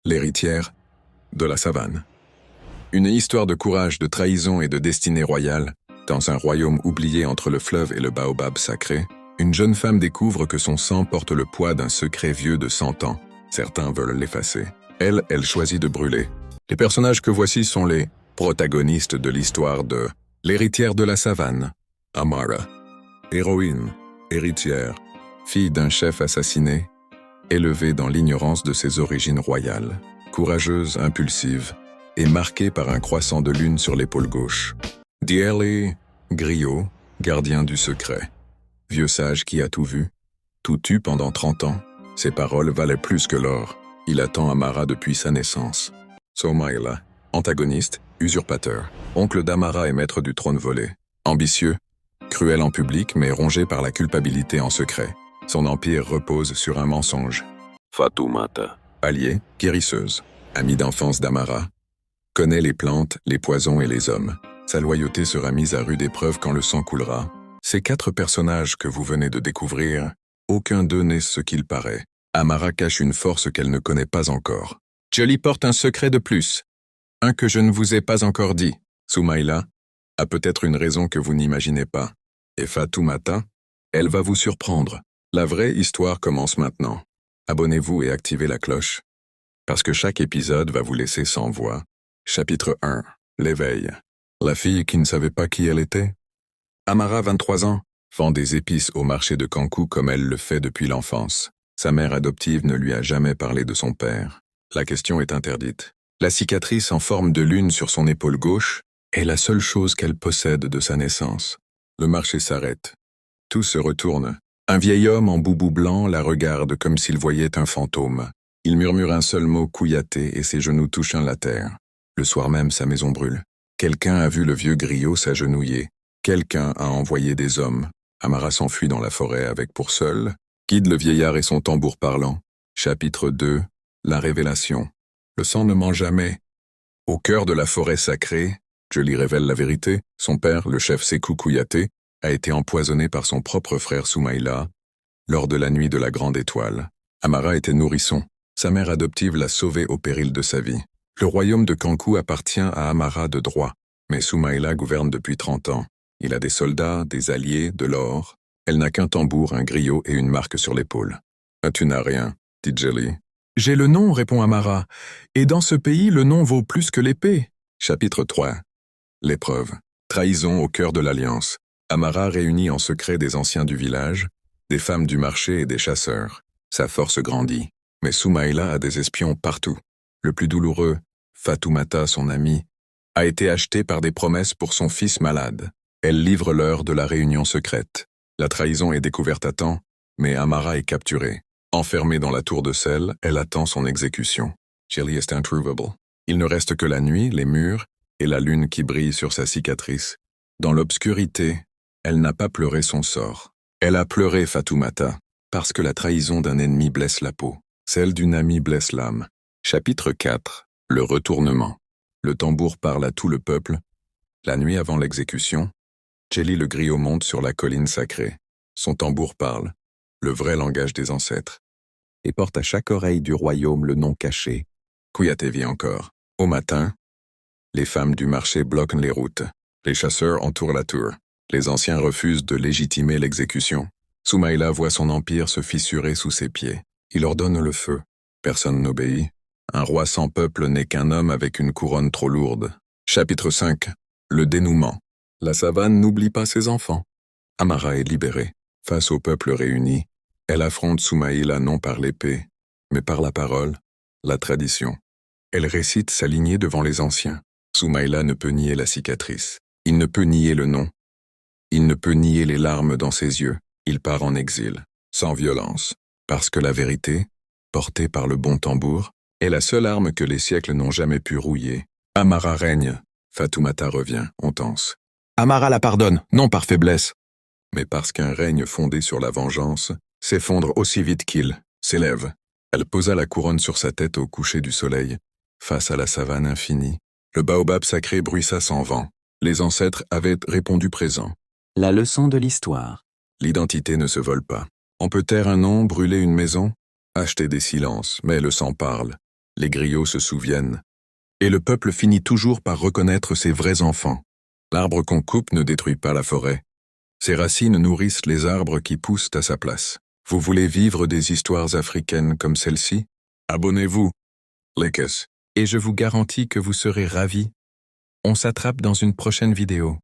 L'héritière de la savane. Une histoire de courage, de trahison et de destinée royale. Dans un royaume oublié entre le fleuve et le baobab sacré, une jeune femme découvre que son sang porte le poids d'un secret vieux de 100 ans. Certains veulent l'effacer. Elle choisit de brûler. Les personnages que voici sont les protagonistes de l'histoire de L'héritière de la savane. Amara. Héroïne, héritière, fille d'un chef assassiné, élevée dans l'ignorance de ses origines royales, courageuse, impulsive, et marquée par un croissant de lune sur l'épaule gauche. Dieli Griot, gardien du secret. Vieux sage qui a tout vu, tout tu pendant 30 ans. Ses paroles valaient plus que l'or. Il attend Amara depuis sa naissance. Soumaïla, antagoniste, usurpateur, oncle d'Amara et maître du trône volé. Ambitieux, cruel en public mais rongé par la culpabilité en secret. Son empire repose sur un mensonge. Fatoumata. Alliée, guérisseuse, amie d'enfance d'Amara, connaît les plantes, les poisons et les hommes. Sa loyauté sera mise à rude épreuve quand le sang coulera. Ces 4 personnages que vous venez de découvrir, aucun d'eux n'est ce qu'il paraît. Amara cache une force qu'elle ne connaît pas encore. Jolie porte un secret de plus. Un que je ne vous ai pas encore dit. Soumaïla a peut-être une raison que vous n'imaginez pas. Et Fatoumata, elle va vous surprendre. La vraie histoire commence maintenant. Abonnez-vous et activez la cloche, parce que chaque épisode va vous laisser sans voix. Chapitre 1. L'éveil. La fille qui ne savait pas qui elle était. Amara, 23 ans, vend des épices au marché de Kankou comme elle le fait depuis l'enfance. Sa mère adoptive ne lui a jamais parlé de son père. La question est interdite. La cicatrice en forme de lune sur son épaule gauche est la seule chose qu'elle possède de sa naissance. Le marché s'arrête. Tout se retourne. Un vieil homme en boubou blanc la regarde comme s'il voyait un fantôme. Il murmure un seul mot Kouyaté et ses genoux touchent la terre. Le soir même, sa maison brûle. Quelqu'un a vu le vieux griot s'agenouiller. Quelqu'un a envoyé des hommes. Amara s'enfuit dans la forêt avec pour seul guide le vieillard et son tambour parlant. Chapitre 2. La révélation. Le sang ne ment jamais. Au cœur de la forêt sacrée, Jolie révèle la vérité. Son père, le chef Sékou Kouyaté, a été empoisonné par son propre frère Soumaïla lors de la nuit de la Grande Étoile. Amara était nourrisson. Sa mère adoptive l'a sauvé au péril de sa vie. Le royaume de Kankou appartient à Amara de droit, mais Soumaïla gouverne depuis 30 ans. Il a des soldats, des alliés, de l'or. Elle n'a qu'un tambour, un griot et une marque sur l'épaule. « Ah, tu n'as rien, dit Jolie. « J'ai le nom, répond Amara, et dans ce pays, le nom vaut plus que l'épée. » Chapitre 3. L'épreuve. Trahison au cœur de l'alliance. Amara réunit en secret des anciens du village, des femmes du marché et des chasseurs. Sa force grandit. Mais Soumaïla a des espions partout. Le plus douloureux, Fatoumata, son amie, a été acheté par des promesses pour son fils malade. Elle livre l'heure de la réunion secrète. La trahison est découverte à temps, mais Amara est capturée. Enfermée dans la tour de sel, elle attend son exécution. Jolie est introuvable. Il ne reste que la nuit, les murs et la lune qui brille sur sa cicatrice. Dans l'obscurité, elle n'a pas pleuré son sort. Elle a pleuré Fatoumata, parce que la trahison d'un ennemi blesse la peau. Celle d'une amie blesse l'âme. Chapitre 4. Le retournement. Le tambour parle à tout le peuple. La nuit avant l'exécution, Jolie le griot monte sur la colline sacrée. Son tambour parle, le vrai langage des ancêtres, et porte à chaque oreille du royaume le nom caché. Kouyaté vit encore. Au matin, les femmes du marché bloquent les routes. Les chasseurs entourent la tour. Les anciens refusent de légitimer l'exécution. Soumaïla voit son empire se fissurer sous ses pieds. Il ordonne le feu. Personne n'obéit. Un roi sans peuple n'est qu'un homme avec une couronne trop lourde. Chapitre 5. Le dénouement. La savane n'oublie pas ses enfants. Amara est libérée. Face au peuple réuni, elle affronte Soumaïla non par l'épée, mais par la parole, la tradition. Elle récite sa lignée devant les anciens. Soumaïla ne peut nier la cicatrice. Il ne peut nier le nom. Il ne peut nier les larmes dans ses yeux. Il part en exil, sans violence, parce que la vérité, portée par le bon tambour, est la seule arme que les siècles n'ont jamais pu rouiller. Amara règne. Fatoumata revient, on tense. Amara la pardonne, non par faiblesse, mais parce qu'un règne fondé sur la vengeance s'effondre aussi vite qu'il s'élève. Elle posa la couronne sur sa tête au coucher du soleil, face à la savane infinie. Le baobab sacré bruissa sans vent. Les ancêtres avaient répondu présent. La leçon de l'histoire. L'identité ne se vole pas. On peut taire un nom, brûler une maison, acheter des silences, mais le sang parle. Les griots se souviennent. Et le peuple finit toujours par reconnaître ses vrais enfants. L'arbre qu'on coupe ne détruit pas la forêt. Ses racines nourrissent les arbres qui poussent à sa place. Vous voulez vivre des histoires africaines comme celle-ci? Abonnez-vous. Likes. Et je vous garantis que vous serez ravis. On s'attrape dans une prochaine vidéo.